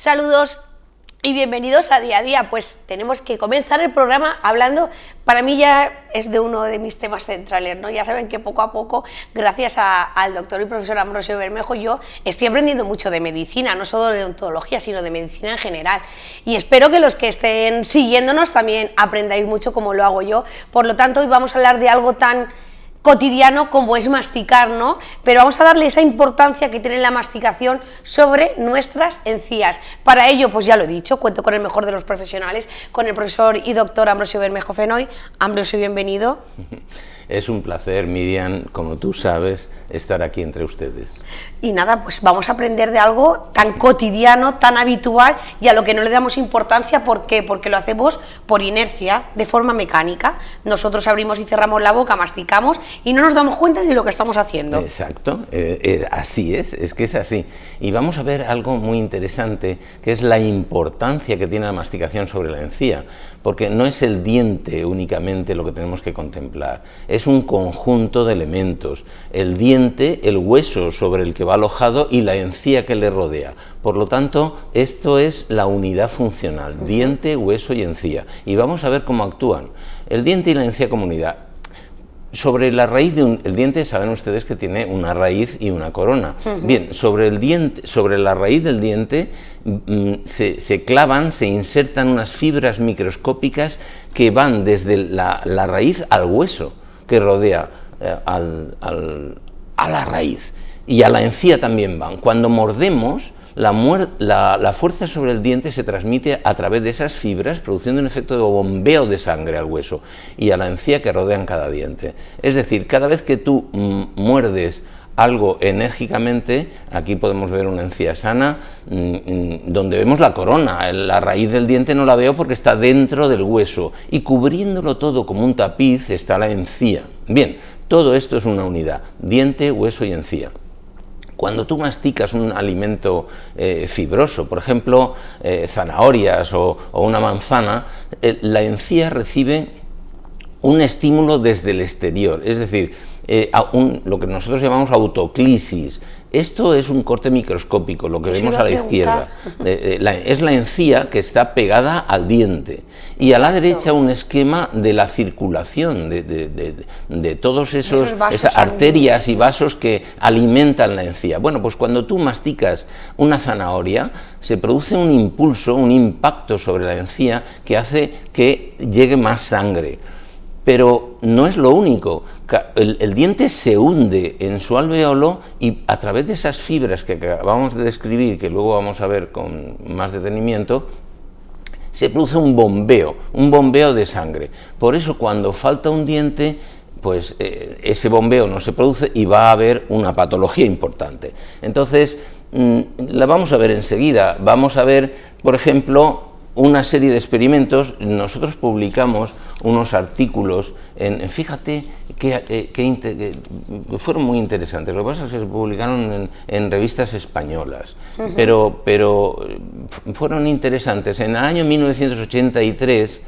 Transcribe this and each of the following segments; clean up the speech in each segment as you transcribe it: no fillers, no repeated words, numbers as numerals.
Saludos y bienvenidos a Día a Día. Pues tenemos que comenzar el programa hablando, para mí ya es de uno de mis temas centrales, ¿no? Ya saben que poco a poco, gracias al doctor y profesor Ambrosio Bermejo, yo estoy aprendiendo mucho de medicina, no solo de odontología, sino de medicina en general. Y espero que los que estén siguiéndonos también aprendáis mucho como lo hago yo. Por lo tanto, hoy vamos a hablar de algo tan cotidiano como es masticar, ¿no? Pero vamos a darle esa importancia que tiene la masticación sobre nuestras encías. Para ello, pues ya lo he dicho, cuento con el mejor de los profesionales, con el profesor y doctor Ambrosio Bermejo Fenoy. Ambrosio, bienvenido. Es un placer, Miriam, como tú sabes, estar aquí entre ustedes. Y nada, pues vamos a aprender de algo tan cotidiano, tan habitual y a lo que no le damos importancia. ¿Por qué? Porque lo hacemos por inercia, de forma mecánica. Nosotros abrimos y cerramos la boca, masticamos y no nos damos cuenta de lo que estamos haciendo. Exacto, así es que es así. Y vamos a ver algo muy interesante, que es la importancia que tiene la masticación sobre la encía, porque no es el diente únicamente lo que tenemos que contemplar, es un conjunto de elementos, el diente, el hueso sobre el que va alojado y la encía que le rodea. Por lo tanto, esto es la unidad funcional, diente, hueso y encía. Y vamos a ver cómo actúan. El diente y la encía como unidad. Sobre la raíz el diente, saben ustedes que tiene una raíz y una corona. Bien, sobre la raíz del diente se clavan, se insertan unas fibras microscópicas que van desde la raíz al hueso que rodea a la raíz, y a la encía también van. Cuando mordemos, la fuerza sobre el diente se transmite a través de esas fibras, produciendo un efecto de bombeo de sangre al hueso y a la encía que rodean cada diente. Es decir, cada vez que tú muerdes algo enérgicamente, aquí podemos ver una encía sana, donde vemos la corona, la raíz del diente no la veo porque está dentro del hueso, y cubriéndolo todo como un tapiz está la encía. Bien, todo esto es una unidad, diente, hueso y encía. Cuando tú masticas un alimento fibroso, por ejemplo, zanahorias o una manzana, la encía recibe un estímulo desde el exterior, es decir, lo que nosotros llamamos autoclisis. Esto es un corte microscópico, lo que vemos a la izquierda. Es la encía que está pegada al diente. Y a la derecha un esquema de la circulación, de todos esas arterias y vasos que alimentan la encía. Bueno, pues cuando tú masticas una zanahoria, se produce un impulso, un impacto sobre la encía que hace que llegue más sangre. Pero no es lo único. El diente se hunde en su alveolo y a través de esas fibras que acabamos de describir, que luego vamos a ver con más detenimiento, se produce un bombeo de sangre. Por eso cuando falta un diente, pues ese bombeo no se produce y va a haber una patología importante. Entonces, la vamos a ver enseguida. Vamos a ver, por ejemplo, una serie de experimentos. Nosotros publicamos unos artículos, fíjate que fueron muy interesantes. Lo que pasa es que se publicaron en revistas españolas, pero fueron interesantes. En el año 1983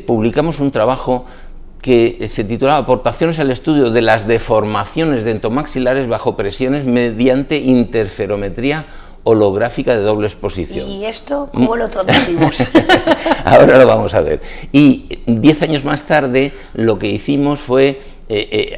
publicamos un trabajo que se titulaba Aportaciones al estudio de las deformaciones dentomaxilares bajo presiones mediante interferometría holográfica de doble exposición. ¿Y esto cómo lo traducimos? Ahora lo vamos a ver. Y 10 años más tarde lo que hicimos fue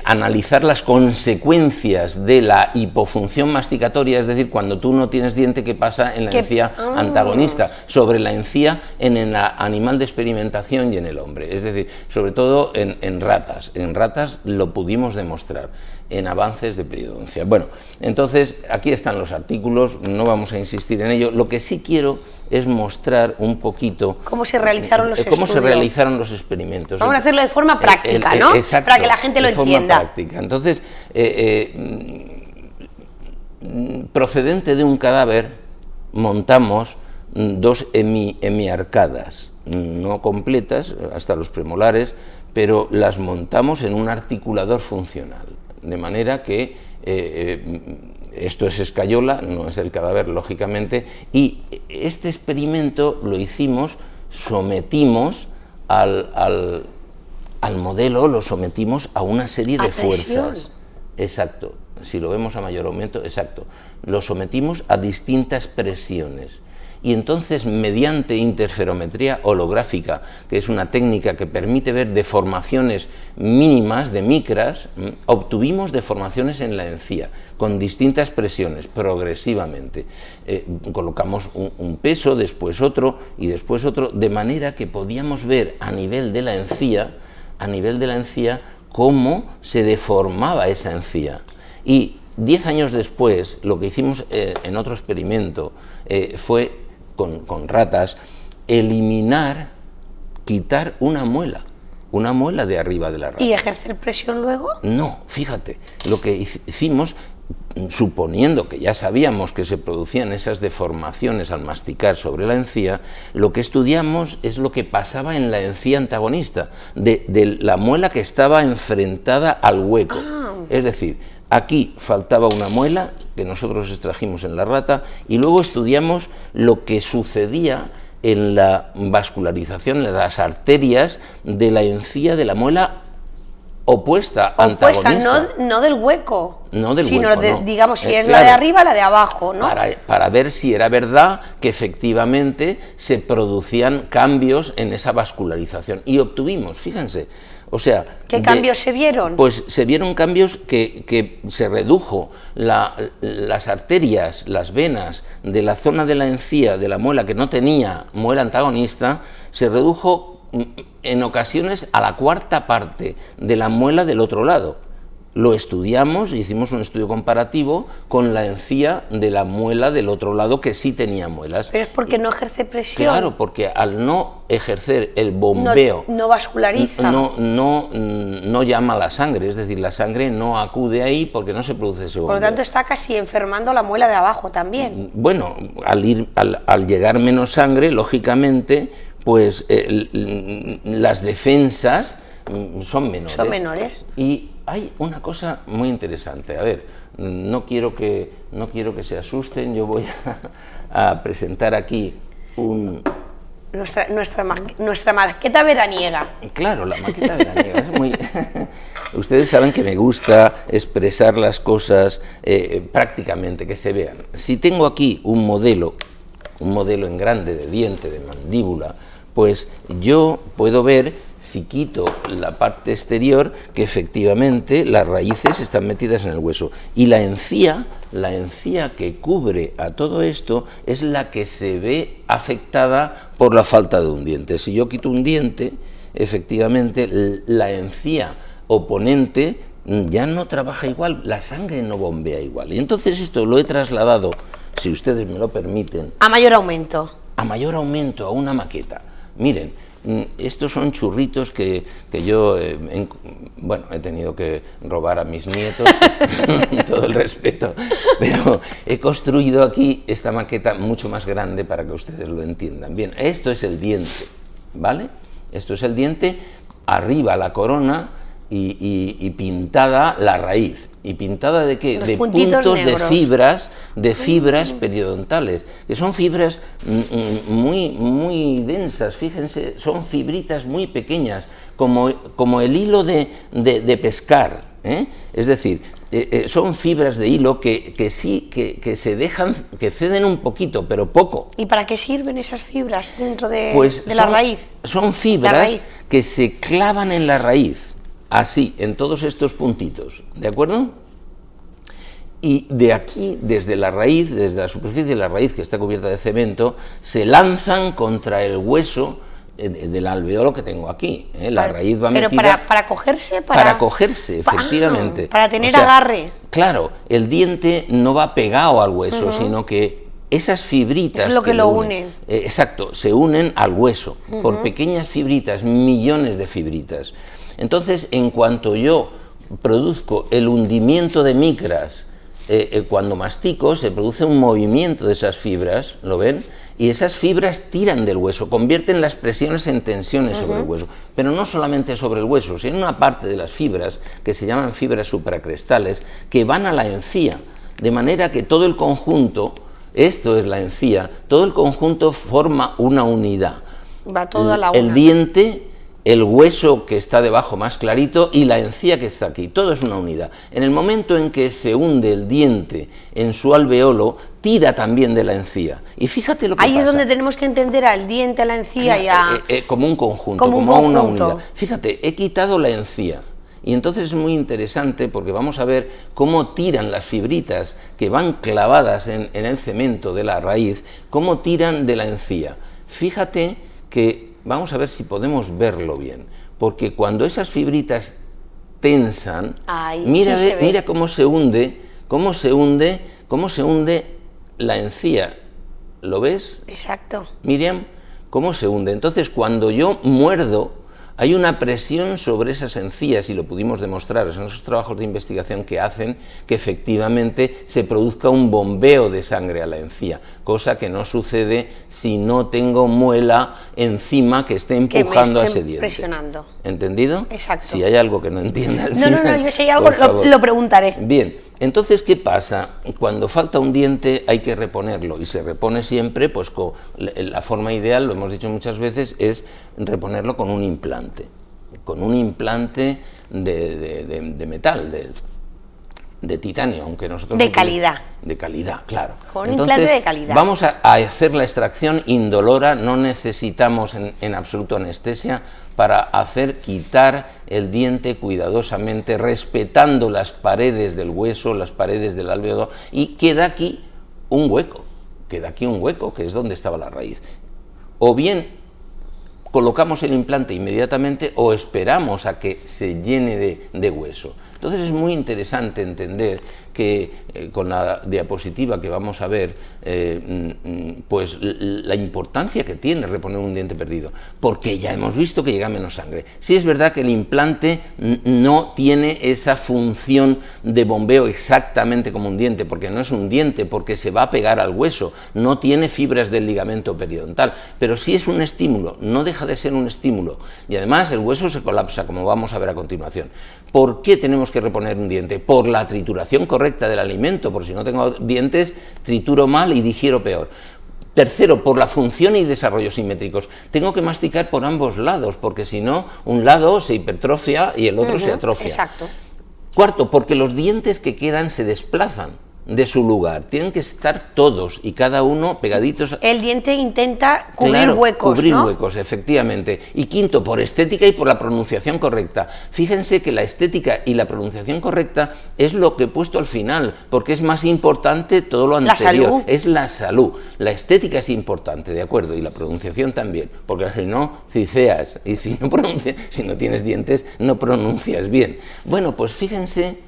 analizar las consecuencias de la hipofunción masticatoria, es decir, cuando tú no tienes diente, ¿qué pasa en la encía antagonista? Sobre la encía en el animal de experimentación y en el hombre, es decir, sobre todo en ratas. En ratas lo pudimos demostrar en avances de periodoncia. Bueno, entonces aquí están los artículos, no vamos a insistir en ello. Lo que sí quiero es mostrar un poquito cómo se realizaron los experimentos. Vamos a hacerlo de forma práctica, ¿no? Exacto, para que la gente lo entienda. Práctica. Entonces, procedente de un cadáver, montamos dos hemiarcadas, no completas, hasta los premolares, pero las montamos en un articulador funcional, de manera que esto es escayola, no es el cadáver, lógicamente, y este experimento lo hicimos, sometimos al modelo, lo sometimos a una serie de fuerzas. Exacto, si lo vemos a mayor aumento, exacto. Lo sometimos a distintas presiones y entonces mediante interferometría holográfica, que es una técnica que permite ver deformaciones mínimas de micras, obtuvimos deformaciones en la encía con distintas presiones, progresivamente. Colocamos un peso, después otro y después otro, de manera que podíamos ver a nivel de la encía, cómo se deformaba esa encía. Y 10 años después, lo que hicimos en otro experimento fue, con ratas, quitar una muela de arriba de la rata. ¿Y ejercer presión luego? No, fíjate, lo que hicimos, suponiendo que ya sabíamos que se producían esas deformaciones al masticar sobre la encía, lo que estudiamos es lo que pasaba en la encía antagonista, de la muela que estaba enfrentada al hueco. Es decir, aquí faltaba una muela que nosotros extrajimos en la rata y luego estudiamos lo que sucedía en la vascularización, en las arterias de la encía de la muela opuesta, antagonista. No del hueco, no del sino hueco, no. digamos, si es claro, la de arriba, la de abajo, ¿no? Para ver si era verdad que efectivamente se producían cambios en esa vascularización. Y obtuvimos, fíjense, o sea... ¿Qué cambios se vieron? Pues se vieron cambios que se redujo las arterias, las venas de la zona de la encía, de la muela que no tenía muela antagonista, se redujo en ocasiones a la cuarta parte de la muela del otro lado. Lo estudiamos, hicimos un estudio comparativo con la encía de la muela del otro lado que sí tenía muelas. Pero es porque no ejerce presión. Claro, porque al no ejercer el bombeo... No vasculariza. No llama la sangre, es decir, la sangre no acude ahí porque no se produce ese bombeo. Por lo tanto, está casi enfermando la muela de abajo también. Bueno, al llegar menos sangre, lógicamente, pues las defensas son menores. Son menores. Y hay una cosa muy interesante. A ver, no quiero que se asusten. Yo voy a presentar aquí nuestra maqueta veraniega. Claro, la maqueta veraniega es muy... Ustedes saben que me gusta expresar las cosas prácticamente, que se vean. Si tengo aquí un modelo en grande de diente, de mandíbula, pues yo puedo ver, si quito la parte exterior, que efectivamente las raíces están metidas en el hueso. Y la encía que cubre a todo esto es la que se ve afectada por la falta de un diente. Si yo quito un diente, efectivamente la encía oponente ya no trabaja igual, la sangre no bombea igual. Y entonces esto lo he trasladado, si ustedes me lo permiten, a mayor aumento. A mayor aumento, a una maqueta. Miren, estos son churritos que yo, he tenido que robar a mis nietos, todo el respeto, pero he construido aquí esta maqueta mucho más grande para que ustedes lo entiendan. Bien, esto es el diente, ¿vale? Esto es el diente, arriba la corona y pintada la raíz. ¿Y pintada de qué? De puntos negros. de fibras periodontales, que son fibras muy densas, fíjense, son fibritas muy pequeñas, como el hilo de pescar, ¿eh? Es decir, son fibras de hilo que se dejan, que ceden un poquito, pero poco. ¿Y para qué sirven esas fibras dentro de la raíz? Son fibras que se clavan en la raíz, así, en todos estos puntitos, ¿de acuerdo? Y de aquí, desde la raíz, desde la superficie de la raíz que está cubierta de cemento, se lanzan contra el hueso del alveolo que tengo aquí. La raíz va metida... Pero para cogerse... Para cogerse, efectivamente. Para tener agarre. Claro, el diente no va pegado al hueso, sino que esas fibritas... Es lo que lo unen. Exacto, se unen al hueso, por pequeñas fibritas, millones de fibritas. Entonces, en cuanto yo produzco el hundimiento de micras, cuando mastico, se produce un movimiento de esas fibras, ¿lo ven? Y esas fibras tiran del hueso, convierten las presiones en tensiones sobre el hueso. Pero no solamente sobre el hueso, sino una parte de las fibras, que se llaman fibras supracrestales, que van a la encía, de manera que todo el conjunto, esto es la encía, todo el conjunto forma una unidad. Va todo a la una. El diente el hueso que está debajo más clarito y la encía que está aquí, todo es una unidad. En el momento en que se hunde el diente en su alveolo, tira también de la encía. Y fíjate lo que pasa. Ahí es donde tenemos que entender al diente, a la encía y a... como un conjunto, como una unidad. Fíjate, he quitado la encía. Y entonces es muy interesante porque vamos a ver cómo tiran las fibritas que van clavadas en el cemento de la raíz, cómo tiran de la encía. Fíjate que vamos a ver si podemos verlo bien, porque cuando esas fibritas tensan, mira, sí mira cómo se hunde la encía. ¿Lo ves? Exacto. Miriam, cómo se hunde. Entonces, cuando yo muerdo, hay una presión sobre esas encías, y lo pudimos demostrar, son esos trabajos de investigación que hacen que efectivamente se produzca un bombeo de sangre a la encía, cosa que no sucede si no tengo muela encima que esté empujando a ese diente. Presionando. ¿Entendido? Exacto. Si hay algo que no entiendas. No, yo si hay algo lo preguntaré. Bien, entonces, ¿qué pasa? Cuando falta un diente hay que reponerlo, y se repone siempre, pues con la forma ideal, lo hemos dicho muchas veces, es reponerlo con un implante de metal, de titanio, aunque nosotros... De calidad. De calidad, claro. Con un implante de calidad. Vamos a hacer la extracción indolora, no necesitamos en absoluto anestesia para quitar el diente cuidadosamente, respetando las paredes del hueso, las paredes del alveolo, y queda aquí un hueco, que es donde estaba la raíz. O bien colocamos el implante inmediatamente o esperamos a que se llene de hueso. Entonces es muy interesante entender que con la diapositiva que vamos a ver, pues la importancia que tiene reponer un diente perdido, porque ya hemos visto que llega menos sangre. Sí es verdad que el implante no tiene esa función de bombeo exactamente como un diente, porque no es un diente, porque se va a pegar al hueso, no tiene fibras del ligamento periodontal, pero sí es un estímulo, no deja de ser un estímulo, y además el hueso se colapsa, como vamos a ver a continuación. ¿Por qué tenemos que reponer un diente? Por la trituración correcta del alimento, por si no tengo dientes, trituro mal y digiero peor. Tercero, por la función y desarrollo simétricos. Tengo que masticar por ambos lados, porque si no, un lado se hipertrofia y el otro se atrofia. Exacto. Cuarto, porque los dientes que quedan se desplazan de su lugar, tienen que estar todos y cada uno pegaditos. El diente intenta cubrir huecos, cubrir ¿no? huecos, efectivamente. Y quinto, por estética y por la pronunciación correcta. Fíjense que la estética y la pronunciación correcta es lo que he puesto al final, porque es más importante todo lo anterior. La salud. Es la salud. La estética es importante, de acuerdo, y la pronunciación también, porque si no, ciceas, y si no tienes dientes, no pronuncias bien. Bueno, pues fíjense.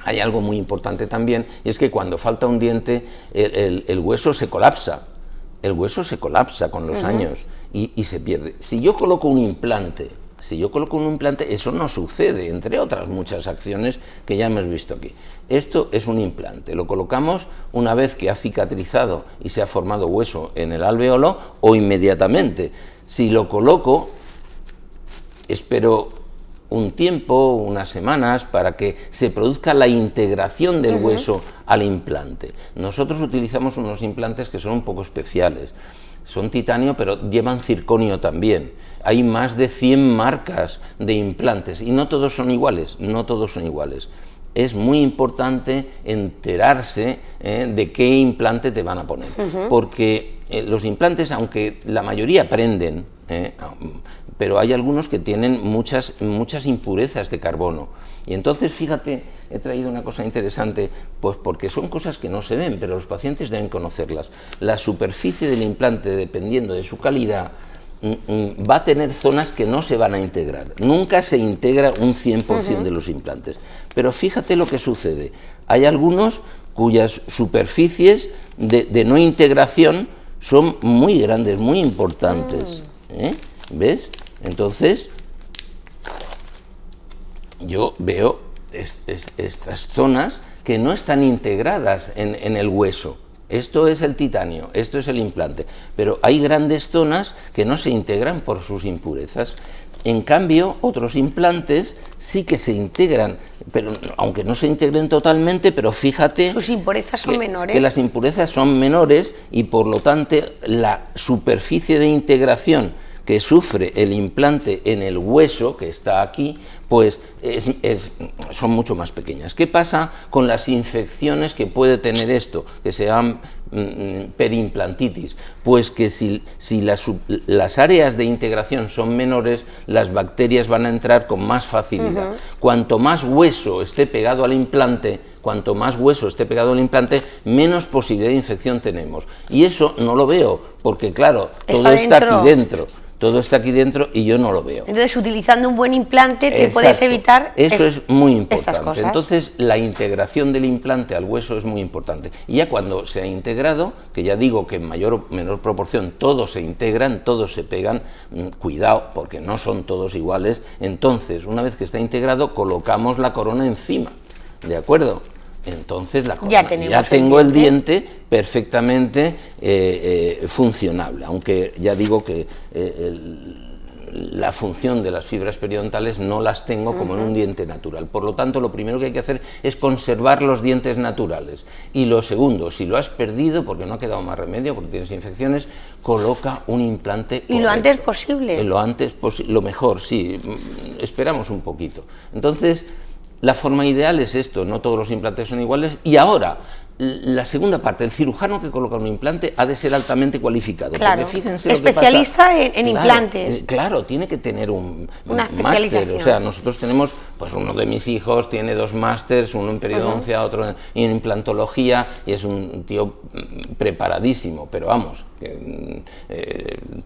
Hay algo muy importante también, y es que cuando falta un diente, el hueso se colapsa. El hueso se colapsa con los años y se pierde. Si yo coloco un implante, eso no sucede, entre otras muchas acciones que ya hemos visto aquí. Esto es un implante, lo colocamos una vez que ha cicatrizado y se ha formado hueso en el alveolo, o inmediatamente. Si lo coloco, espero un tiempo, unas semanas, para que se produzca la integración del hueso al implante. Nosotros utilizamos unos implantes que son un poco especiales. Son titanio, pero llevan circonio también. Hay más de 100 marcas de implantes y no todos son iguales, Es muy importante enterarse de qué implante te van a poner, porque los implantes, aunque la mayoría prenden, pero hay algunos que tienen muchas impurezas de carbono. Y entonces, fíjate, he traído una cosa interesante, pues porque son cosas que no se ven, pero los pacientes deben conocerlas. La superficie del implante, dependiendo de su calidad, va a tener zonas que no se van a integrar. Nunca se integra un 100% de los implantes. Pero fíjate lo que sucede. Hay algunos cuyas superficies de no integración son muy grandes, muy importantes. ¿Ves? Entonces, yo veo estas zonas que no están integradas en el hueso. Esto es el titanio, esto es el implante, pero hay grandes zonas que no se integran por sus impurezas. En cambio, otros implantes sí que se integran, pero aunque no se integren totalmente, pero fíjate... Sus impurezas son menores. Que las impurezas son menores y por lo tanto la superficie de integración que sufre el implante en el hueso, que está aquí, pues son mucho más pequeñas. ¿Qué pasa con las infecciones que puede tener esto, que se llaman perimplantitis? Pues que si las áreas de integración son menores, las bacterias van a entrar con más facilidad. Cuanto más hueso esté pegado al implante, menos posibilidad de infección tenemos. Y eso no lo veo, porque claro, todo está aquí dentro. Todo está aquí dentro y yo no lo veo. Entonces, utilizando un buen implante te puedes evitar eso es muy importante. Estas cosas. Entonces, la integración del implante al hueso es muy importante. Y ya cuando se ha integrado, que ya digo que en mayor o menor proporción todos se integran, todos se pegan, cuidado, porque no son todos iguales. Entonces, una vez que está integrado, colocamos la corona encima, ¿de acuerdo? Entonces la corona, ya tengo el diente perfectamente funcionable, aunque ya digo que la función de las fibras periodontales no las tengo como en un diente natural. Por lo tanto, lo primero que hay que hacer es conservar los dientes naturales. Y lo segundo, si lo has perdido porque no ha quedado más remedio, porque tienes infecciones, coloca un implante correcto. Y lo antes posible. Lo antes posible, lo mejor, sí, esperamos un poquito. Entonces, la forma ideal es esto, no todos los implantes son iguales. Y ahora, la segunda parte, el cirujano que coloca un implante ha de ser altamente cualificado. Claro, porque fíjense especialista lo que pasa. en implantes. Claro, tiene que tener un máster. O sea, nosotros tenemos, pues uno de mis hijos tiene 2 másters, uno en periodoncia, otro en implantología, y es un tío preparadísimo, pero vamos,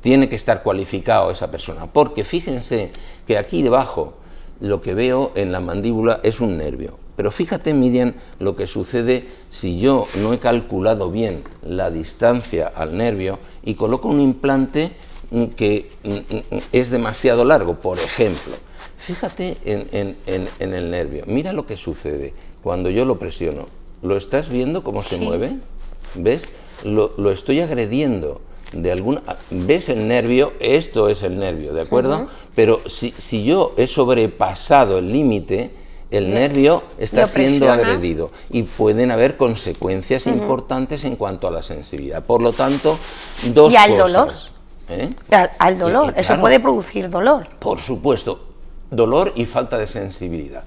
tiene que estar cualificado esa persona. Porque fíjense que aquí debajo, lo que veo en la mandíbula es un nervio. Pero fíjate, Miriam, lo que sucede si yo no he calculado bien la distancia al nervio y coloco un implante que es demasiado largo, por ejemplo. Fíjate en el nervio. Mira lo que sucede cuando yo lo presiono. ¿Lo estás viendo cómo se mueve? ¿Ves? Lo estoy agrediendo. ¿Ves el nervio? Esto es el nervio, ¿de acuerdo? Pero si yo he sobrepasado el límite, el nervio está siendo agredido y pueden haber consecuencias importantes en cuanto a la sensibilidad. Por lo tanto, dos cosas. ¿Y al dolor? Al dolor, claro, eso puede producir dolor. Por supuesto, dolor y falta de sensibilidad.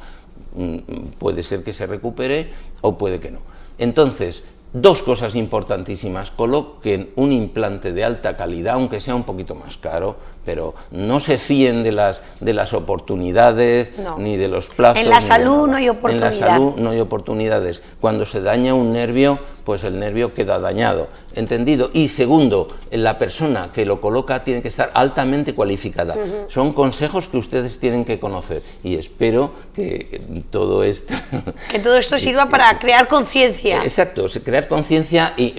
Puede ser que se recupere o puede que no. Entonces, 2 cosas importantísimas: coloquen un implante de alta calidad, aunque sea un poquito más caro, pero no se fíen de las oportunidades, ni de los plazos. En la salud no hay oportunidad. En la salud no hay oportunidades. Cuando se daña un nervio, pues el nervio queda dañado. ¿Entendido? Y segundo, la persona que lo coloca tiene que estar altamente cualificada. Son consejos que ustedes tienen que conocer y espero que todo esto... Que todo esto sirva para crear conciencia. Exacto, crear conciencia y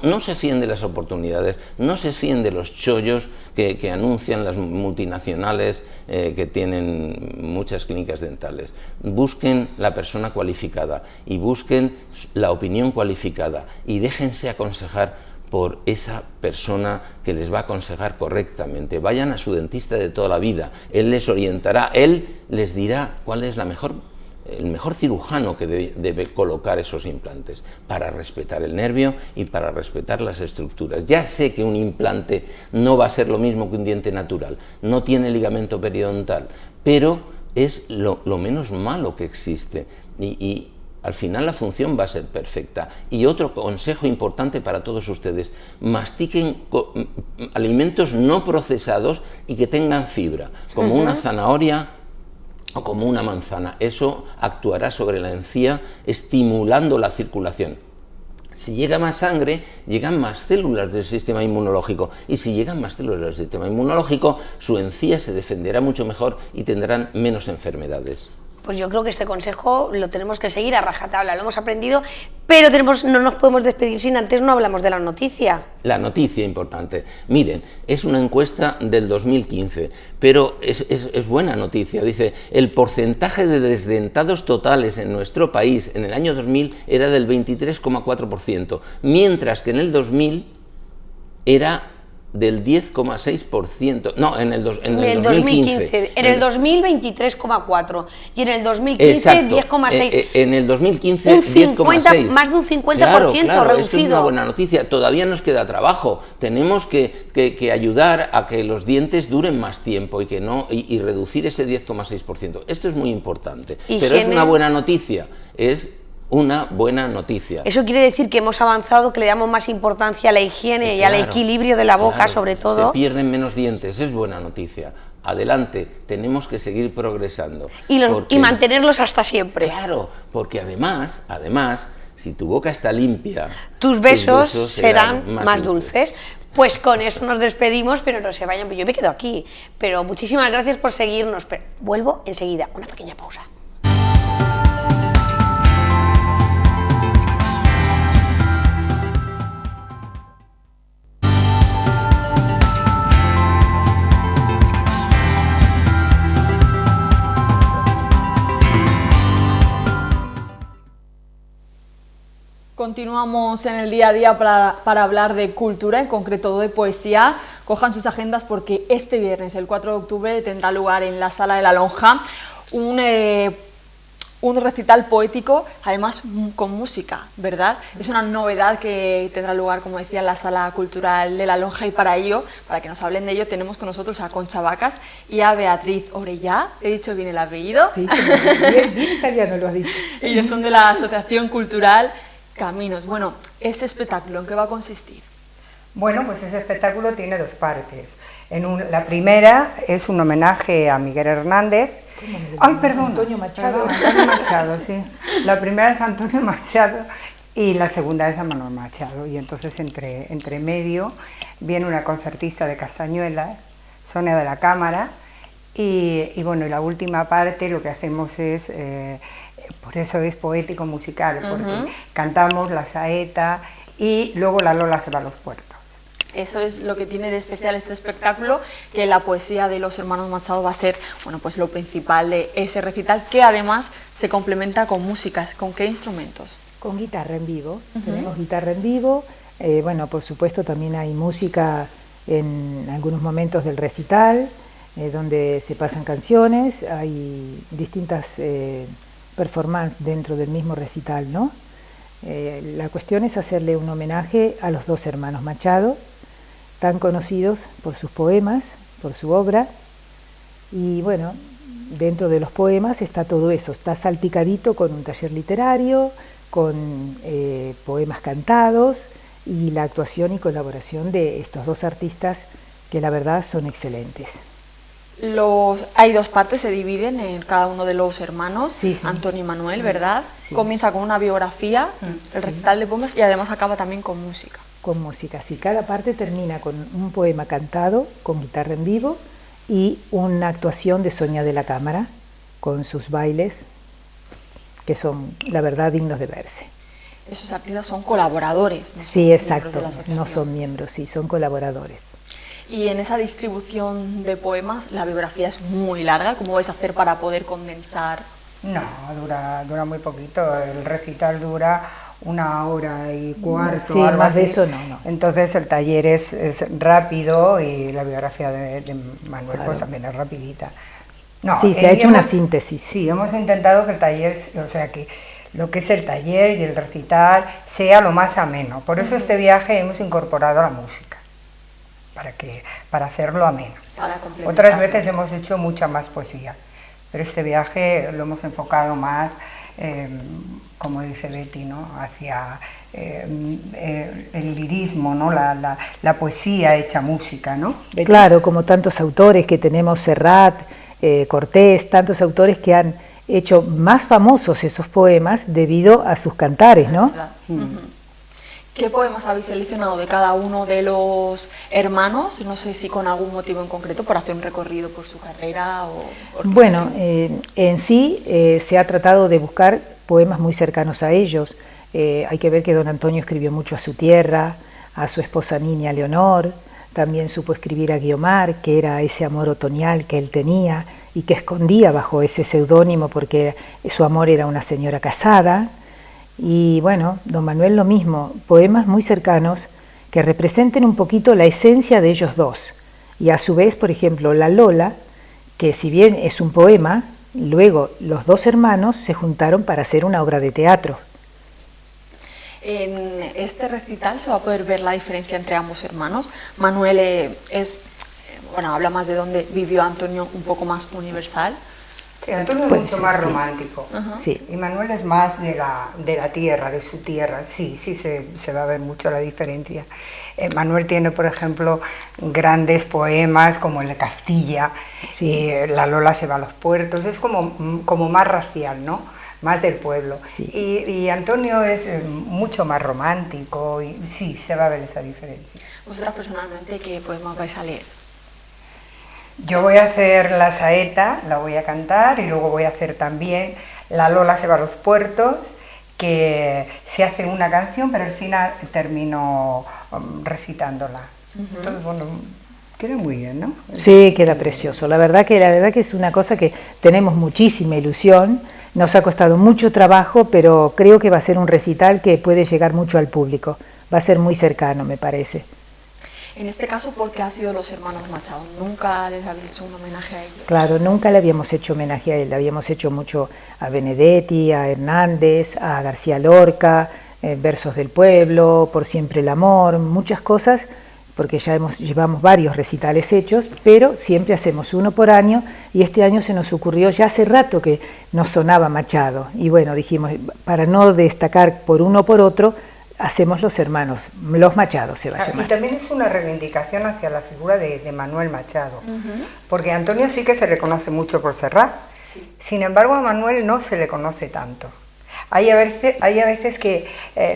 no se fíen de las oportunidades, no se fíen de los chollos que anuncian las multinacionales que tienen muchas clínicas dentales. Busquen la persona cualificada y busquen la opinión cualificada y déjense aconsejar por esa persona que les va a aconsejar correctamente. Vayan a su dentista de toda la vida, él les orientará, él les dirá cuál es el mejor cirujano que debe colocar esos implantes para respetar el nervio y para respetar las estructuras. Ya sé que un implante no va a ser lo mismo que un diente natural, no tiene ligamento periodontal, pero es lo menos malo que existe y al final la función va a ser perfecta. Y otro consejo importante para todos ustedes: mastiquen alimentos no procesados y que tengan fibra, como una zanahoria o como una manzana. Eso actuará sobre la encía estimulando la circulación. Si llega más sangre, llegan más células del sistema inmunológico, y si llegan más células del sistema inmunológico, su encía se defenderá mucho mejor y tendrán menos enfermedades. Pues yo creo que este consejo lo tenemos que seguir a rajatabla, lo hemos aprendido, pero no nos podemos despedir sin antes no hablamos de la noticia. La noticia importante. Miren, es una encuesta del 2015, pero es buena noticia. Dice, el porcentaje de desdentados totales en nuestro país en el año 2000 era del 23,4%, mientras que en el 2000 era del 10,6%. No, en el 2015. En el 2000, 23,4. Y en el 2015, 10,6. En el 2015, un 50, 10,6. Más de un 50% claro, reducido. Eso es una buena noticia. Todavía nos queda trabajo. Tenemos que ayudar a que los dientes duren más tiempo y reducir ese 10,6%. Esto es muy importante. Pero es una buena noticia. Es una buena noticia. Eso quiere decir que hemos avanzado, que le damos más importancia a la higiene y al equilibrio de la boca, sobre todo. Se pierden menos dientes, es buena noticia. Adelante, tenemos que seguir progresando. Y mantenerlos hasta siempre. Claro, porque además, si tu boca está limpia, tus besos serán más dulces. Pues con eso nos despedimos, pero no se vayan, yo me quedo aquí. Pero muchísimas gracias por seguirnos. Vuelvo enseguida, una pequeña pausa. Continuamos en el día a día para hablar de cultura, en concreto de poesía. Cojan sus agendas porque este viernes, el 4 de octubre, tendrá lugar en la Sala de la Lonja un recital poético, además con música, ¿verdad? Es una novedad que tendrá lugar, como decía, en la Sala Cultural de la Lonja, y para ello, para que nos hablen de ello, tenemos con nosotros a Concha Vacas y a Beatriz Orellá. ¿He dicho bien el apellido? Sí, bien italiano lo has dicho. Ellos son de la Asociación Cultural Caminos. Bueno, ese espectáculo, ¿en qué va a consistir? Bueno, pues ese espectáculo tiene dos partes. La primera es un homenaje a Miguel Hernández. Ay, perdón. Antonio Machado. Antonio Machado, sí. La primera es Antonio Machado y la segunda es a Manuel Machado. Y entonces entre medio viene una concertista de Castañuelas, Sonia de la Cámara, y bueno, la última parte lo que hacemos es... por eso es poético musical, porque cantamos la saeta y luego la Lola se va a los puertos. Eso es lo que tiene de especial este espectáculo, que la poesía de los hermanos Machado va a ser, bueno, pues lo principal de ese recital, que además se complementa con músicas. ¿Con qué instrumentos? Con guitarra en vivo. Tenemos guitarra en vivo. Bueno, por supuesto también hay música en algunos momentos del recital, donde se pasan canciones, hay distintas performances dentro del mismo recital, ¿no? La cuestión es hacerle un homenaje a los dos hermanos Machado, tan conocidos por sus poemas, por su obra, y bueno, dentro de los poemas está todo eso, está salpicadito con un taller literario, con poemas cantados y la actuación y colaboración de estos dos artistas que la verdad son excelentes. Hay dos partes, se dividen en cada uno de los hermanos, sí, sí. Antonio y Manuel, ¿verdad? Sí. Comienza con una biografía, el recital de poemas, y además acaba también con música. Con música, sí. Cada parte termina con un poema cantado, con guitarra en vivo, y una actuación de Sonia de la Cámara, con sus bailes, que son, la verdad, dignos de verse. Esos artistas son colaboradores, ¿no? Sí, exacto, no son miembros, sí, son colaboradores. Y en esa distribución de poemas, la biografía es muy larga. ¿Cómo vais a hacer para poder condensar? No, dura muy poquito. El recital dura 1 hora y cuarto. Sí, más así. De eso no. Entonces el taller es rápido y la biografía de Manuel pues también es rapidita. No, sí, se ha hecho una síntesis. Sí, hemos intentado que el taller, o sea, que lo que es el taller y el recital sea lo más ameno. Por eso este viaje hemos incorporado la música. Para hacerlo ameno. Otras veces hemos hecho mucha más poesía, pero este viaje lo hemos enfocado más, como dice Betty, ¿no? Hacia el lirismo, ¿no? La poesía hecha música, ¿no? Claro, como tantos autores que tenemos, Serrat, Cortés, tantos autores que han hecho más famosos esos poemas debido a sus cantares, ¿no? ¿Qué poemas habéis seleccionado de cada uno de los hermanos? No sé si con algún motivo en concreto, por hacer un recorrido por su carrera o... Bueno, en sí se ha tratado de buscar poemas muy cercanos a ellos. Hay que ver que don Antonio escribió mucho a su tierra, a su esposa niña Leonor, también supo escribir a Guiomar, que era ese amor otoñal que él tenía y que escondía bajo ese seudónimo porque su amor era una señora casada. Y bueno, don Manuel lo mismo, poemas muy cercanos que representen un poquito la esencia de ellos dos. Y a su vez, por ejemplo, la Lola, que si bien es un poema, luego los dos hermanos se juntaron para hacer una obra de teatro. En este recital se va a poder ver la diferencia entre ambos hermanos. Manuel habla más de dónde vivió Antonio, un poco más universal. Sí, Antonio es mucho más romántico. Sí. Y Manuel es más de la tierra, de su tierra. Sí, se va a ver mucho la diferencia. Manuel tiene, por ejemplo, grandes poemas como el de Castilla, sí. La Lola se va a los puertos, es como más racial, ¿no? Más del pueblo. Sí. Y Antonio es mucho más romántico y sí, se va a ver esa diferencia. Vosotras personalmente, ¿qué poemas vais a leer? Yo voy a hacer la saeta, la voy a cantar, y luego voy a hacer también La Lola se va a los puertos, que se hace una canción, pero al final termino recitándola. Entonces, bueno, queda muy bien, ¿no? Sí, queda precioso. La verdad que es una cosa que tenemos muchísima ilusión, nos ha costado mucho trabajo, pero creo que va a ser un recital que puede llegar mucho al público. Va a ser muy cercano, me parece. En este caso, ¿por qué han sido los hermanos Machado? ¿Nunca les habéis hecho un homenaje a ellos? Claro, nunca le habíamos hecho homenaje a él, le habíamos hecho mucho a Benedetti, a Hernández, a García Lorca, Versos del Pueblo, Por siempre el amor, muchas cosas, porque ya llevamos varios recitales hechos, pero siempre hacemos uno por año, y este año se nos ocurrió, ya hace rato que nos sonaba Machado, y bueno, dijimos, para no destacar por uno o por otro, hacemos los hermanos, los Machado se va a llamar. Y también es una reivindicación hacia la figura de Manuel Machado, porque a Antonio sí que se le conoce mucho por Serrat, sin embargo a Manuel no se le conoce tanto. Hay a veces que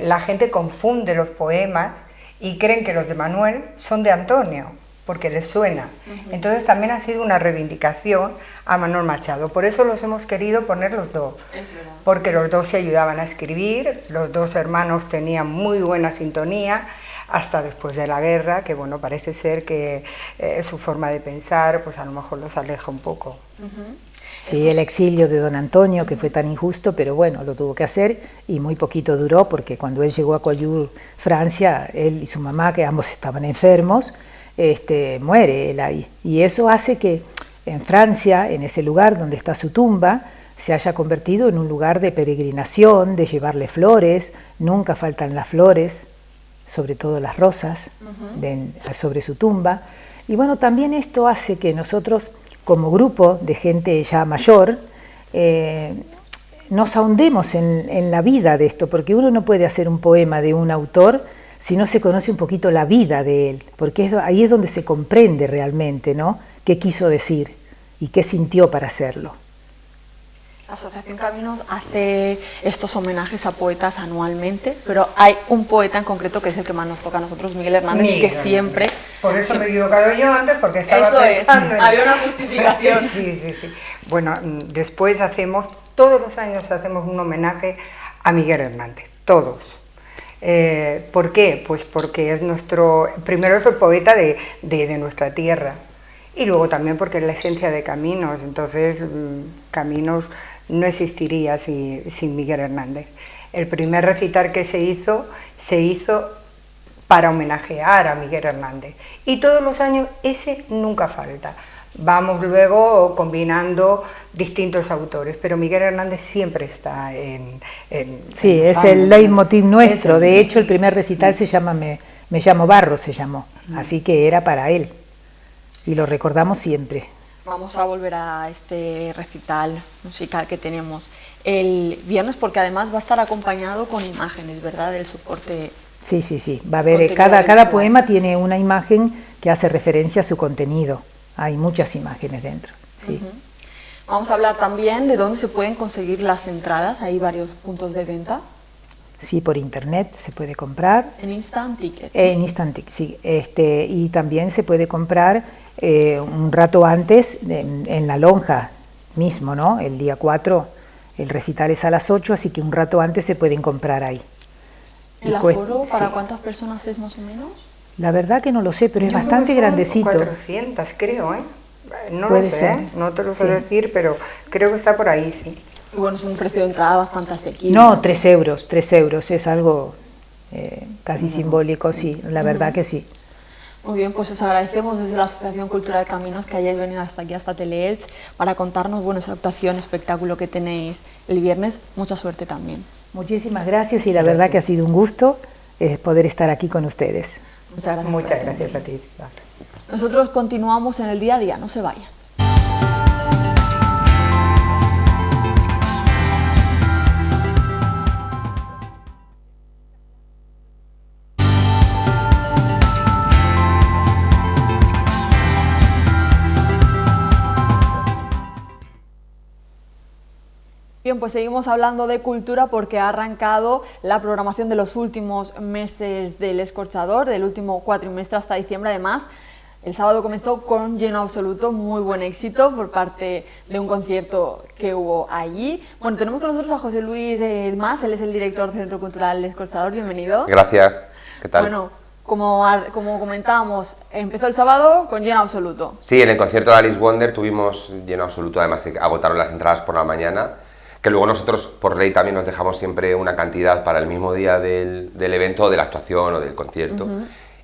la gente confunde los poemas y creen que los de Manuel son de Antonio, porque les suena. Entonces también ha sido una reivindicación a Manuel Machado, por eso los hemos querido poner los dos, porque los dos se ayudaban a escribir, los dos hermanos tenían muy buena sintonía, hasta después de la guerra, que bueno, parece ser que su forma de pensar, pues a lo mejor los aleja un poco. Sí, el exilio de don Antonio, que fue tan injusto, pero bueno, lo tuvo que hacer y muy poquito duró, porque cuando él llegó a Collioure, Francia, él y su mamá, que ambos estaban enfermos, muere él ahí. Y eso hace que en Francia, en ese lugar donde está su tumba, se haya convertido en un lugar de peregrinación, de llevarle flores, nunca faltan las flores, sobre todo las rosas, sobre su tumba. Y bueno, también esto hace que nosotros, como grupo de gente ya mayor, nos ahondemos en la vida de esto, porque uno no puede hacer un poema de un autor si no se conoce un poquito la vida de él, porque ahí es donde se comprende realmente, ¿no?, qué quiso decir y qué sintió para hacerlo. La Asociación Caminos hace estos homenajes a poetas anualmente, pero hay un poeta en concreto que es el que más nos toca a nosotros, Miguel Hernández, y que siempre... Por eso me he equivocado yo antes, porque estaba Eso pensando es, había una justificación. Sí. Bueno, después todos los años hacemos un homenaje a Miguel Hernández, todos. ¿Por qué? Pues porque es primero es el poeta de nuestra tierra, y luego también porque es la esencia de Caminos, entonces Caminos no existiría sin Miguel Hernández. El primer recital que se hizo para homenajear a Miguel Hernández, y todos los años ese nunca falta. Vamos luego combinando distintos autores, pero Miguel Hernández siempre está Sí, es el leitmotiv nuestro. De hecho, el primer recital se llama Me llamo Barro, se llamó, así que era para él, y lo recordamos siempre. Vamos a volver a este recital musical que tenemos el viernes, porque además va a estar acompañado con imágenes, ¿verdad?, del soporte. Sí, va a haber, cada poema tiene una imagen que hace referencia a su contenido. Hay muchas imágenes dentro, sí. Vamos a hablar también de dónde se pueden conseguir las entradas. Hay varios puntos de venta. Sí, por internet se puede comprar. En Instant Ticket. En Instant Ticket, sí. Y también se puede comprar un rato antes en la lonja mismo, ¿no? El día 4, el recital es a las 8, así que un rato antes se pueden comprar ahí. ¿El aforo para cuántas personas es más o menos? La verdad que no lo sé, pero es bastante grandecito. 400, creo, ¿eh? No Puede lo sé, ser. No te lo sé decir, pero creo que está por ahí, sí. Y bueno, es un precio de entrada bastante asequible. No, 3 euros, es algo casi simbólico, sí, la verdad que sí. Muy bien, pues os agradecemos desde la Asociación Cultural Caminos que hayáis venido hasta aquí, hasta Teleelch, para contarnos, bueno, esa actuación, espectáculo que tenéis el viernes. Mucha suerte también. Muchísimas gracias y la verdad que ha sido un gusto poder estar aquí con ustedes. Muchas gracias. Muchas gracias a ti. Nosotros continuamos en el día a día, no se vayan. Bien, pues seguimos hablando de cultura porque ha arrancado la programación de los últimos meses del Escorchador, del último cuatrimestre hasta diciembre. Además, el sábado comenzó con lleno absoluto, muy buen éxito por parte de un concierto que hubo allí. Bueno, tenemos con nosotros a José Luis Mas, él es el director del Centro Cultural El Escorchador. Bienvenido. Gracias, ¿qué tal? Bueno, como comentábamos, empezó el sábado con lleno absoluto. Sí, en el concierto de Alice Wonder tuvimos lleno absoluto, además se agotaron las entradas por la mañana, que luego nosotros por ley también nos dejamos siempre una cantidad para el mismo día del evento, de la actuación o del concierto.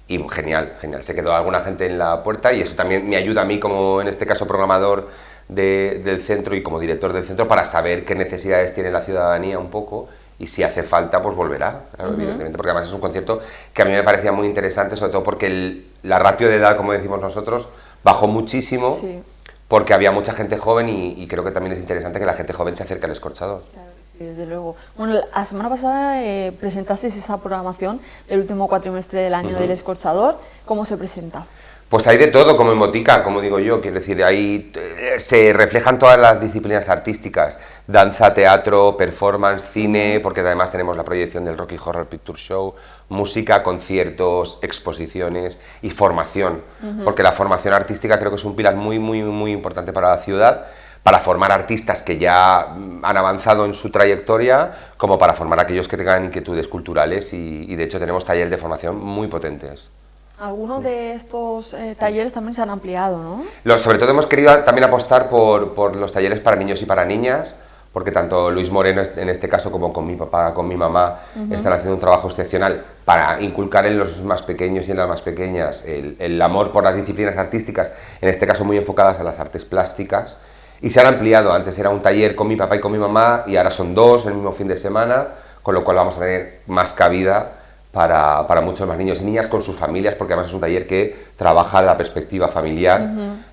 Y genial, genial, se quedó alguna gente en la puerta y eso también me ayuda a mí como en este caso programador del centro y como director del centro para saber qué necesidades tiene la ciudadanía un poco y si hace falta pues volverá, claro, evidentemente, porque además es un concierto que a mí me parecía muy interesante, sobre todo porque la ratio de edad, como decimos nosotros, bajó muchísimo. Sí. Porque había mucha gente joven y creo que también es interesante que la gente joven se acerque al Escorchador. Claro, sí, desde luego. Bueno, la semana pasada presentasteis esa programación del último cuatrimestre del año del Escorchador. ¿Cómo se presenta? Pues hay de todo, como en Botica, como digo yo, quiero decir, ahí se reflejan todas las disciplinas artísticas, danza, teatro, performance, cine, porque además tenemos la proyección del Rocky Horror Picture Show, música, conciertos, exposiciones y formación, porque la formación artística creo que es un pilar muy, muy, muy importante para la ciudad, para formar artistas que ya han avanzado en su trayectoria, como para formar a aquellos que tengan inquietudes culturales y de hecho tenemos talleres de formación muy potentes. Algunos de estos talleres también se han ampliado, ¿no? Sobre todo hemos querido también apostar por los talleres para niños y para niñas, porque tanto Luis Moreno, en este caso, como con mi papá, con mi mamá, están haciendo un trabajo excepcional para inculcar en los más pequeños y en las más pequeñas el amor por las disciplinas artísticas, en este caso muy enfocadas a las artes plásticas, y se han ampliado. Antes era un taller con mi papá y con mi mamá, y ahora son dos el mismo fin de semana, con lo cual vamos a tener más cabida para muchos más niños y niñas con sus familias, porque además es un taller que trabaja la perspectiva familiar,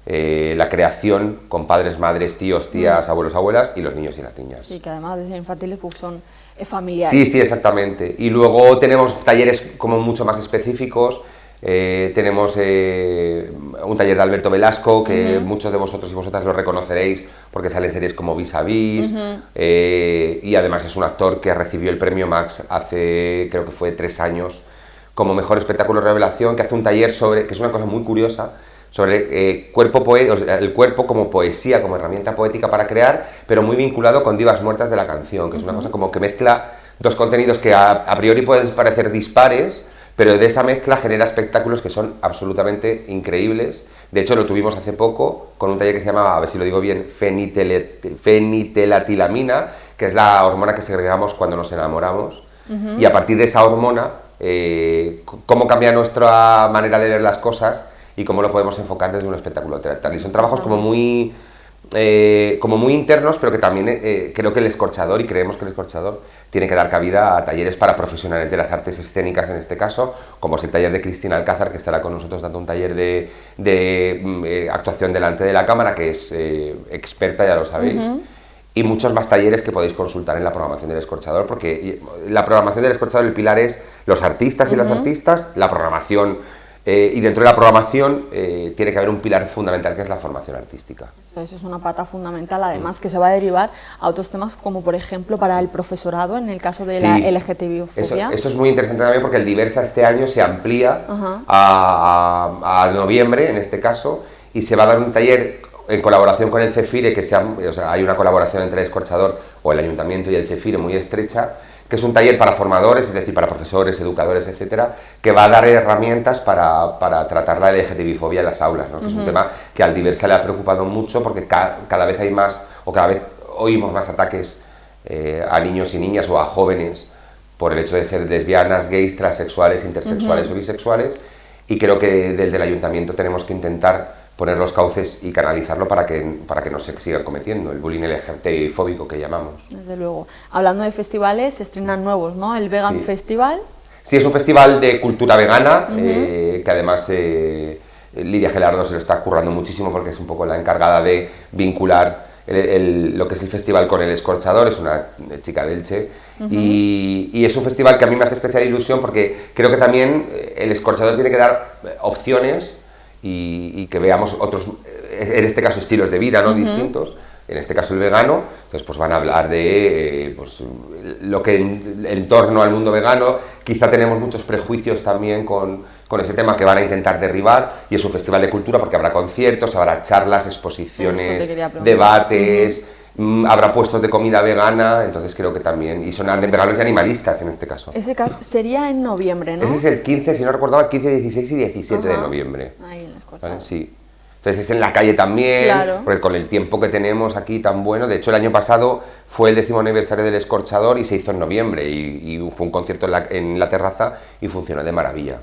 la creación con padres, madres, tíos, tías, abuelos, abuelas y los niños y las niñas. Sí, que además de ser infantiles pues son familiares. Sí, sí, exactamente. Y luego tenemos talleres como mucho más específicos. Tenemos un taller de Alberto Velasco, que muchos de vosotros y vosotras lo reconoceréis porque sale en series como Vis a Vis, y además es un actor que recibió el premio Max hace, creo que fue 3 años, como mejor espectáculo revelación, que hace un taller sobre, que es una cosa muy curiosa, sobre el cuerpo como poesía, como herramienta poética para crear, pero muy vinculado con divas muertas de la canción, que es una cosa como que mezcla dos contenidos que a priori pueden parecer dispares, pero de esa mezcla genera espectáculos que son absolutamente increíbles. De hecho, lo tuvimos hace poco con un taller que se llama, a ver si lo digo bien, feniletilamina, que es la hormona que segregamos cuando nos enamoramos. Y a partir de esa hormona, cómo cambia nuestra manera de ver las cosas y cómo lo podemos enfocar desde un espectáculo teatral. Y son trabajos como muy internos, pero que también creo que el Escorchador, y creemos que el Escorchador, tiene que dar cabida a talleres para profesionales de las artes escénicas en este caso, como es el taller de Cristina Alcázar, que estará con nosotros dando un taller de actuación delante de la cámara, que es experta, ya lo sabéis, y muchos más talleres que podéis consultar en la programación del Escorchador, porque la programación del Escorchador, el pilar es los artistas y las artistas, la programación, y dentro de la programación tiene que haber un pilar fundamental que es la formación artística. Eso es una pata fundamental, además que se va a derivar a otros temas como por ejemplo para el profesorado en el caso de la LGTBI-fobia. Eso es muy interesante también porque el Diversa este año se amplía a noviembre en este caso y se va a dar un taller en colaboración con el CEFIRE, hay una colaboración entre el Escorchador o el Ayuntamiento y el CEFIRE muy estrecha, que es un taller para formadores, es decir, para profesores, educadores, etcétera, que va a dar herramientas para tratar la LGTBI-fobia en las aulas, ¿no? Que es un tema que al Diversa le ha preocupado mucho porque cada vez hay más, o cada vez oímos más ataques a niños y niñas o a jóvenes por el hecho de ser lesbianas, gays, transexuales, intersexuales o bisexuales, y creo que desde el ayuntamiento tenemos que intentar poner los cauces y canalizarlo para que no se sigan cometiendo el bullying LGBTI-fóbico que llamamos. Desde luego. Hablando de festivales, se estrenan nuevos, ¿no? El Vegan Festival. Sí, es un festival de cultura vegana, que además Lidia Gelardo se lo está currando muchísimo porque es un poco la encargada de vincular lo que es el festival con el Escorchador, es una chica de Elche, y es un festival que a mí me hace especial ilusión porque creo que también el Escorchador tiene que dar opciones y que veamos otros, en este caso estilos de vida, ¿no? Distintos, en este caso el vegano, pues van a hablar de pues, lo que en torno al mundo vegano, quizá tenemos muchos prejuicios también con ese tema que van a intentar derribar, y es un festival de cultura porque habrá conciertos, habrá charlas, exposiciones, debates, habrá puestos de comida vegana, entonces creo que también, y son veganos y animalistas en este caso. Ese sería en noviembre, ¿no? Ese es el 15, si no recuerdo mal, 15, 16 y 17 de noviembre. Ahí en Escorchador. ¿Vale? Sí. Entonces es en la calle también, porque con el tiempo que tenemos aquí tan bueno, de hecho el año pasado fue el 10º aniversario del Escorchador y se hizo en noviembre, y fue un concierto en la terraza y funcionó de maravilla.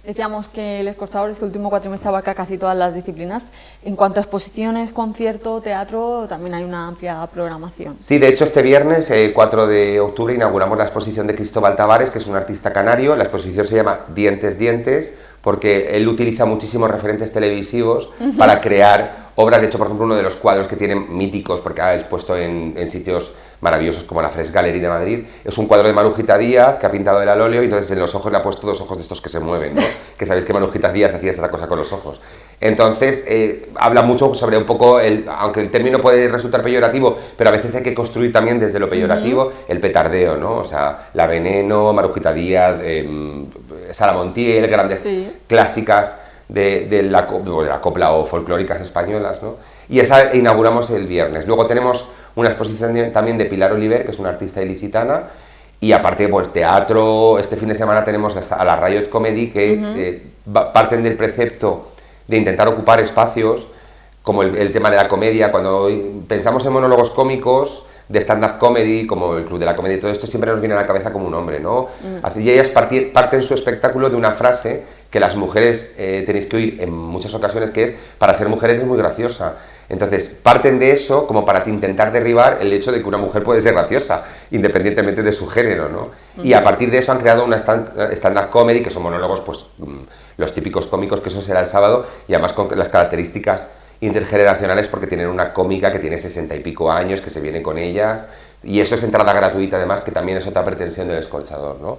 Decíamos que el Escorchador este último cuatrimestre abarca casi todas las disciplinas. En cuanto a exposiciones, concierto, teatro, también hay una amplia programación. Sí, de hecho este viernes, 4 de octubre, inauguramos la exposición de Cristóbal Tavares, que es un artista canario. La exposición se llama Dientes, Dientes, porque él utiliza muchísimos referentes televisivos para crear obras. De hecho, por ejemplo, uno de los cuadros que tienen míticos, porque ha expuesto en sitios maravillosos como la Fresh Gallery de Madrid, es un cuadro de Marujita Díaz que ha pintado el al óleo, y entonces en los ojos le ha puesto 2 ojos de estos que se mueven, ¿no? Que sabéis que Marujita Díaz hacía esta cosa con los ojos. Entonces, habla mucho sobre un poco, aunque el término puede resultar peyorativo, pero a veces hay que construir también desde lo peyorativo el petardeo, ¿no? O sea, La Veneno, Marujita Díaz, Sara Montiel, grandes clásicas de la copla o folclóricas españolas, ¿no? Y esa inauguramos el viernes. Luego tenemos una exposición también de Pilar Oliver, que es una artista ilicitana, y aparte, pues teatro. Este fin de semana tenemos a la Riot Comedy, que parten del precepto de intentar ocupar espacios, como el tema de la comedia. Cuando pensamos en monólogos cómicos de stand-up comedy, como el Club de la Comedia y todo esto, siempre nos viene a la cabeza como un hombre, ¿no? Y ellas parten su espectáculo de una frase que las mujeres tenéis que oír en muchas ocasiones, que es: para ser mujer eres muy graciosa. Entonces, parten de eso como para intentar derribar el hecho de que una mujer puede ser graciosa, independientemente de su género, ¿no? Y a partir de eso han creado una stand-up comedy, que son monólogos, pues, los típicos cómicos, que eso será el sábado, y además con las características intergeneracionales, porque tienen una cómica que tiene 60 y pico años, que se viene con ellas, y eso es entrada gratuita, además, que también es otra pretensión del Escorchador, ¿no?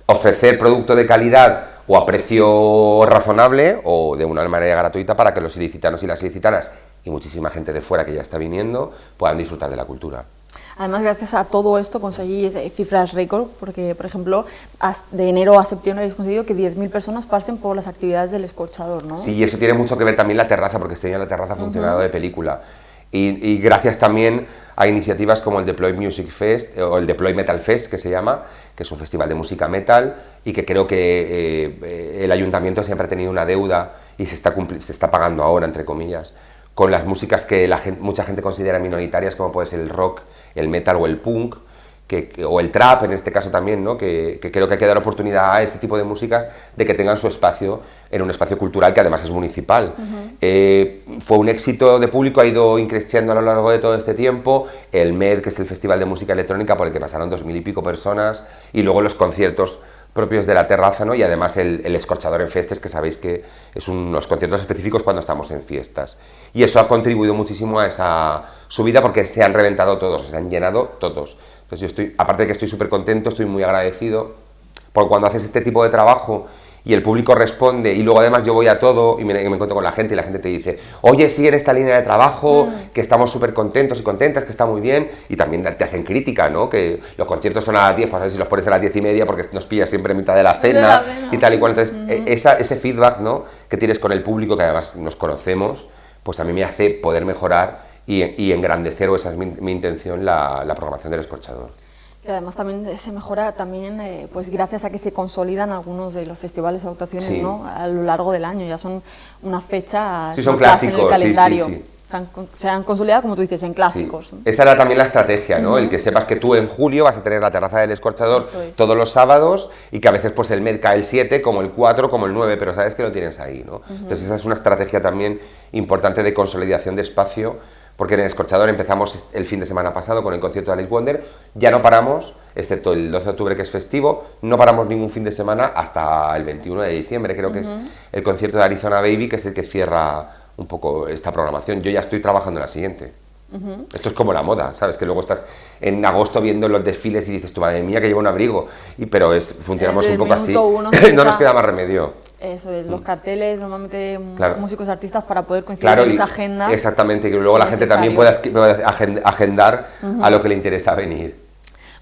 Ofrecer producto de calidad o a precio razonable, o de una manera gratuita, para que los ilicitanos y las ilicitanas, y muchísima gente de fuera que ya está viniendo, puedan disfrutar de la cultura. Además, gracias a todo esto conseguís cifras récord, porque, por ejemplo, de enero a septiembre habéis conseguido que 10.000 personas pasen por las actividades del Escorchador, ¿no? Sí, y eso tiene mucho que ver también la terraza, porque este año la terraza ha funcionado de película. Y gracias también a iniciativas como el Deploy Music Fest, o el Deploy Metal Fest, que se llama, que es un festival de música metal, y que creo que el ayuntamiento siempre ha tenido una deuda, y se está pagando ahora, entre comillas, con las músicas que mucha gente considera minoritarias, como puede ser el rock, el metal o el punk, o el trap en este caso también, ¿no? Que creo que hay que dar oportunidad a este tipo de músicas de que tengan su espacio en un espacio cultural que además es municipal. Fue un éxito de público, ha ido increciendo a lo largo de todo este tiempo. El MED, que es el Festival de Música Electrónica, por el que pasaron 2.000 y pico personas, y luego los conciertos propios de la terraza, ¿no? Y además el Escorchador en Festes, que sabéis que es unos conciertos específicos cuando estamos en fiestas. Y eso ha contribuido muchísimo a esa subida, porque se han reventado todos, se han llenado todos. Entonces yo aparte de que estoy súper contento, estoy muy agradecido, porque cuando haces este tipo de trabajo y el público responde, y luego además yo voy a todo y me encuentro con la gente, y la gente te dice: oye, sigue en esta línea de trabajo, que estamos súper contentos y contentas, que está muy bien, y también te hacen crítica, ¿no? Que los conciertos son a las 10, pues a ver si los pones a las 10:30, porque nos pillas siempre en mitad de la cena, y tal y cual. Entonces ese feedback, ¿no?, que tienes con el público, que además nos conocemos, pues a mí me hace poder mejorar y engrandecer, o esa es mi intención, la programación del Escorchador. Y además también se mejora también, pues gracias a que se consolidan algunos de los festivales o actuaciones, ¿no?, a lo largo del año. Ya son una fecha son clásicos, en el calendario. se han consolidado, como tú dices, en clásicos. Sí. Esa era también la estrategia, ¿no? El que sepas que tú en julio vas a tener la terraza del Escorchador todos los sábados y que a veces pues el MED cae el 7, como el 4, como el 9, pero sabes que lo tienes ahí, ¿no? Entonces esa es una estrategia también importante de consolidación de espacio, porque en el Escorchador empezamos el fin de semana pasado con el concierto de Alice Wonder, ya no paramos, excepto el 12 de octubre que es festivo, no paramos ningún fin de semana hasta el 21 de diciembre, creo que es el concierto de Arizona Baby, que es el que cierra un poco esta programación. Yo ya estoy trabajando en la siguiente. Esto es como la moda, ¿sabes? Que luego estás en agosto viendo los desfiles y dices, tu madre mía, que lleva un abrigo. Pero funcionamos un poco así. No nos queda más remedio. Eso es, los carteles, normalmente claro. músicos, artistas, para poder coincidir en esa agenda. Exactamente, que luego la gente también pueda agendar a lo que le interesa venir.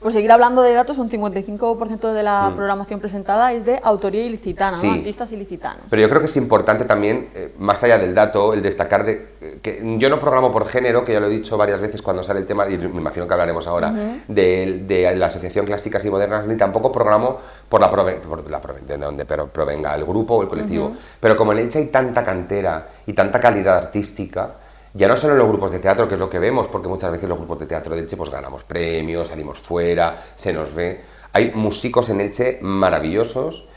Por seguir hablando de datos, un 55% de la programación presentada es de autoría ilicitana, sí. ¿no? Artistas ilicitanos. Pero yo creo que es importante también, más allá del dato, el destacar que yo no programo por género, que ya lo he dicho varias veces cuando sale el tema, y me imagino que hablaremos ahora, de la Asociación Clásicas y Modernas, ni tampoco programo de donde provenga el grupo o el colectivo. Pero como en Elche hay tanta cantera y tanta calidad artística, ya no solo en los grupos de teatro, que es lo que vemos, porque muchas veces los grupos de teatro de Elche pues ganamos premios, salimos fuera, se nos ve. Hay músicos en Elche maravillosos,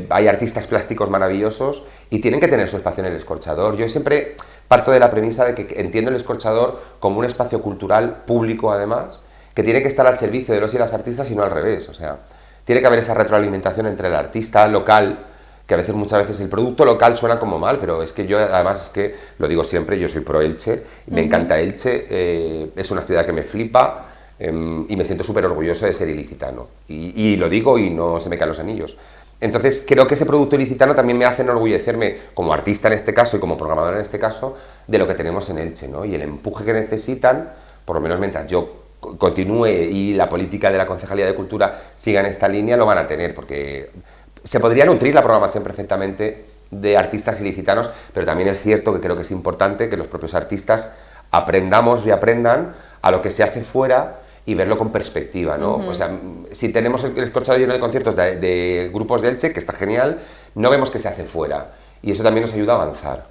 hay artistas plásticos maravillosos y tienen que tener su espacio en el Escorchador. Yo siempre parto de la premisa de que entiendo el Escorchador como un espacio cultural público, además, que tiene que estar al servicio de los y las artistas y no al revés. O sea, tiene que haber esa retroalimentación entre el artista local, que a veces, muchas veces, el producto local suena como mal, pero es que yo, además, es que, lo digo siempre, yo soy pro Elche, me encanta Elche, es una ciudad que me flipa y me siento súper orgulloso de ser ilicitano. Y lo digo y no se me caen los anillos. Entonces, creo que ese producto ilicitano también me hace enorgullecerme, como artista en este caso y como programador en este caso, de lo que tenemos en Elche, ¿no? Y el empuje que necesitan, por lo menos mientras yo continúe y la política de la Concejalía de Cultura siga en esta línea, lo van a tener, porque se podría nutrir la programación perfectamente de artistas ilicitanos, pero también es cierto que creo que es importante que los propios artistas aprendamos y aprendan a lo que se hace fuera y verlo con perspectiva, ¿no? O sea, si tenemos el Escorchador lleno de conciertos de grupos de Elche, que está genial, no vemos que se hace fuera, y eso también nos ayuda a avanzar.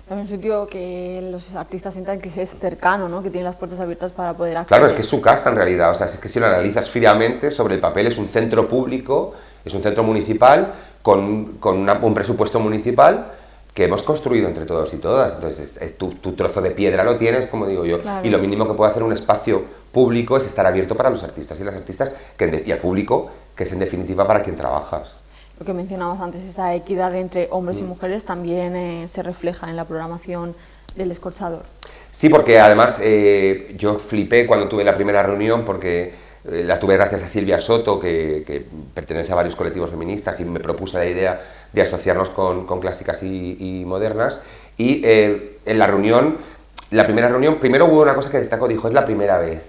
También un sitio que los artistas sientan que es cercano, ¿no? Que tiene las puertas abiertas para poder acceder. Claro, es que es su casa en realidad, o sea, es que si lo analizas fríamente, sobre el papel es un centro público, es un centro municipal con un presupuesto municipal que hemos construido entre todos y todas. Entonces, tu trozo de piedra lo tienes, como digo yo, claro. Y lo mínimo que puede hacer un espacio público es estar abierto para los artistas y las artistas y al público, que es en definitiva para quien trabajas. Lo que mencionabas antes, esa equidad entre hombres y mujeres también se refleja en la programación del Escorchador. Sí, porque además yo flipé cuando tuve la primera reunión, porque la tuve gracias a Silvia Soto, que pertenece a varios colectivos feministas y me propuso la idea de asociarnos con Clásicas y Modernas. Y en la reunión, la primera reunión, primero hubo una cosa que destacó, dijo, es la primera vez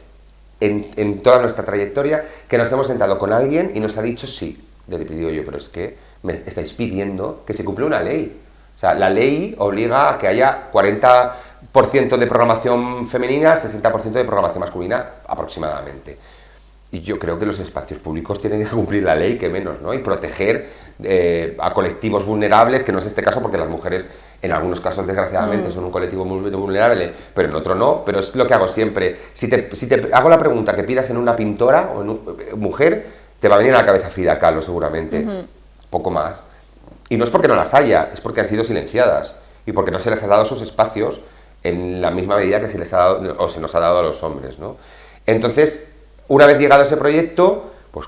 en toda nuestra trayectoria que nos hemos sentado con alguien y nos ha dicho sí. Le digo yo, pero es que me estáis pidiendo que se cumpla una ley. O sea, la ley obliga a que haya 40% de programación femenina, 60% de programación masculina aproximadamente. Y yo creo que los espacios públicos tienen que cumplir la ley, que menos, ¿no? Y proteger a colectivos vulnerables, que no es este caso porque las mujeres en algunos casos desgraciadamente son un colectivo muy vulnerable, pero en otro no. Pero es lo que hago siempre. Si te hago la pregunta que pidas en una pintora o en una mujer, te va a venir a la cabeza Frida Kahlo seguramente, poco más. Y no es porque no las haya, es porque han sido silenciadas y porque no se les ha dado sus espacios en la misma medida que se les ha dado o se nos ha dado a los hombres, ¿no? Entonces, una vez llegado ese proyecto, pues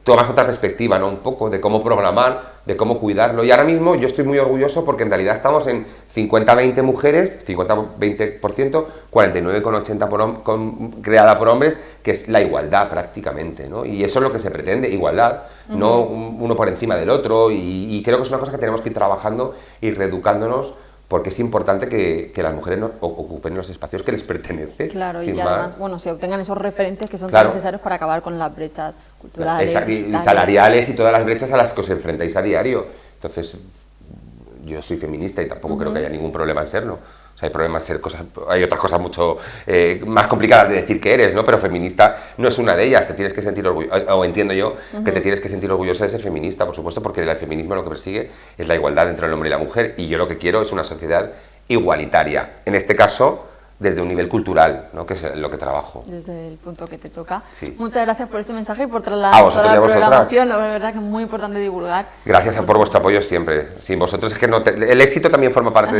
tomas otra perspectiva, ¿no? Un poco de cómo programar, de cómo cuidarlo. Y ahora mismo yo estoy muy orgulloso porque en realidad estamos en 50-20 mujeres, 50-20%, 49,80% creada por hombres, que es la igualdad prácticamente, ¿no? Y eso es lo que se pretende, igualdad, no uno por encima del otro. Y creo que es una cosa que tenemos que ir trabajando y reeducándonos, porque es importante que las mujeres no ocupen los espacios que les pertenecen. Claro, sin y además, más. Bueno, se obtengan esos referentes que son Claro. tan necesarios para acabar con las brechas culturales, y salariales y todas las brechas a las que os enfrentáis a diario. Entonces, yo soy feminista y tampoco creo que haya ningún problema en serlo. O sea, hay problemas en ser cosas, hay otras cosas mucho más complicadas de decir que eres, ¿no? Pero feminista no es una de ellas. Te tienes que sentir orgulloso, o entiendo yo que te tienes que sentir orgullosa de ser feminista, por supuesto, porque el feminismo lo que persigue es la igualdad entre el hombre y la mujer. Y yo lo que quiero es una sociedad igualitaria. En este caso, desde un nivel cultural, ¿no? Que es lo que trabajo. Desde el punto que te toca. Sí. Muchas gracias por este mensaje y por A trasladar vosotros toda y a la vosotras. programación. La verdad que es muy importante divulgar. Gracias por vuestro apoyo siempre. Sin vosotros es que el éxito también forma parte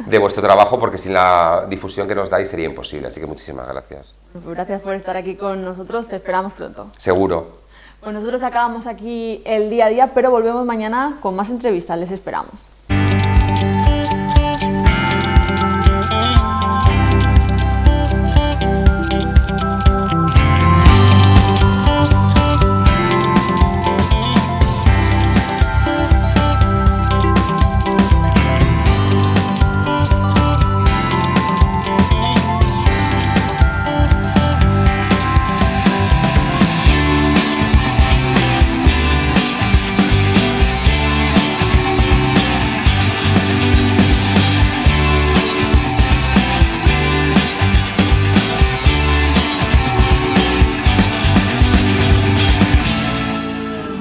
de vuestro trabajo, porque sin la difusión que nos dais sería imposible. Así que muchísimas gracias. Pues gracias por estar aquí con nosotros. Te esperamos pronto. Seguro. Pues nosotros acabamos aquí el día a día, pero volvemos mañana con más entrevistas. Les esperamos.